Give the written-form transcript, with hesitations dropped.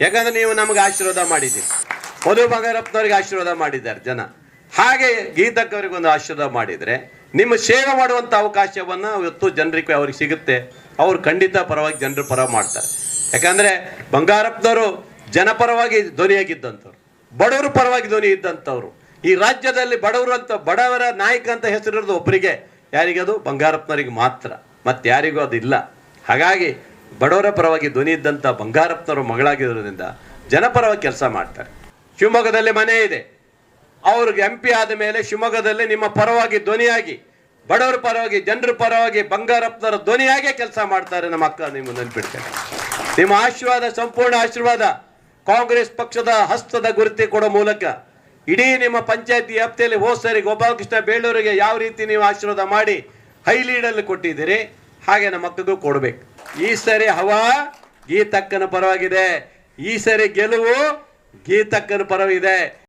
ಯಾಕಂದ್ರೆ ನೀವು ನಮಗೆ ಆಶೀರ್ವಾದ ಮಾಡಿದ್ದೀರಿ, ಮಧು ಬಂಗಾರಪ್ಪನವ್ರಿಗೆ ಆಶೀರ್ವಾದ ಮಾಡಿದ್ದಾರೆ ಜನ. ಹಾಗೆ ಗೀತಕ್ಕವರಿಗೊಂದು ಆಶೀರ್ವಾದ ಮಾಡಿದರೆ ನಿಮ್ಮ ಸೇವೆ ಮಾಡುವಂಥ ಅವಕಾಶವನ್ನು ಇವತ್ತು ಜನರಿಗೆ ಅವ್ರಿಗೆ ಸಿಗುತ್ತೆ. ಅವರು ಖಂಡಿತ ಪರವಾಗಿ ಜನರ ಪರ ಮಾಡ್ತಾರೆ. ಯಾಕಂದರೆ ಬಂಗಾರಪ್ಪನವರು ಜನಪರವಾಗಿ ಧ್ವನಿಯಾಗಿದ್ದಂಥವ್ರು, ಬಡವರ ಪರವಾಗಿ ಧ್ವನಿ ಇದ್ದಂಥವ್ರು. ಈ ರಾಜ್ಯದಲ್ಲಿ ಬಡವರ ನಾಯಕ ಅಂತ ಹೆಸರಿರೋದು ಒಬ್ಬರಿಗೆ, ಯಾರಿಗದು ಬಂಗಾರಪ್ಪನವರಿಗೆ ಮಾತ್ರ, ಮತ್ತು ಯಾರಿಗೂ ಅದು ಇಲ್ಲ. ಹಾಗಾಗಿ ಬಡವರ ಪರವಾಗಿ ಧ್ವನಿ ಇದ್ದಂಥ ಬಂಗಾರಪ್ಪನವರು ಮಗಳಾಗಿರೋದ್ರಿಂದ ಜನಪರವಾಗಿ ಕೆಲಸ ಮಾಡ್ತಾರೆ. ಶಿವಮೊಗ್ಗದಲ್ಲಿ ಮನೆ ಇದೆ, ಅವ್ರಿಗೆ MP ಆದ ಮೇಲೆ ಶಿವಮೊಗ್ಗದಲ್ಲಿ ನಿಮ್ಮ ಪರವಾಗಿ ಧ್ವನಿಯಾಗಿ, ಬಡವರ ಪರವಾಗಿ, ಜನರ ಪರವಾಗಿ ಬಂಗಾರಪ್ಪನವರ ಧ್ವನಿಯಾಗೇ ಕೆಲಸ ಮಾಡ್ತಾರೆ ನಮ್ಮ ಅಕ್ಕ. ನಿಮ್ಮ ನೆನಪಿಡ್ತಾರೆ. ನಿಮ್ಮ ಆಶೀರ್ವಾದ, ಸಂಪೂರ್ಣ ಆಶೀರ್ವಾದ, ಕಾಂಗ್ರೆಸ್ ಪಕ್ಷದ ಹಸ್ತದ ಗುರುತಿ ಕೊಡೋ ಮೂಲಕ ಇಡೀ ನಿಮ್ಮ ಪಂಚಾಯತಿ ವ್ಯಾಪ್ತಿಯಲ್ಲಿ ಹೋದ ಸರಿ ಗೋಪಾಲಕೃಷ್ಣ ಬೇಳೂರಿಗೆ ಯಾವ ರೀತಿ ನೀವು ಆಶೀರ್ವಾದ ಮಾಡಿ ಹೈ ಲೀಡಲ್ಲಿ ಕೊಟ್ಟಿದ್ದೀರಿ, ಹಾಗೆ ನಮ್ಮ ಅಕ್ಕಗೂ ಕೊಡಬೇಕು. ಈ ಸರಿ ಹವಾ ಗೀತಕ್ಕನ ಪರವಾಗಿದೆ, ಈ ಸರಿ ಗೆಲುವು ಗೀತಕ್ಕನ ಪರವಿದೆ.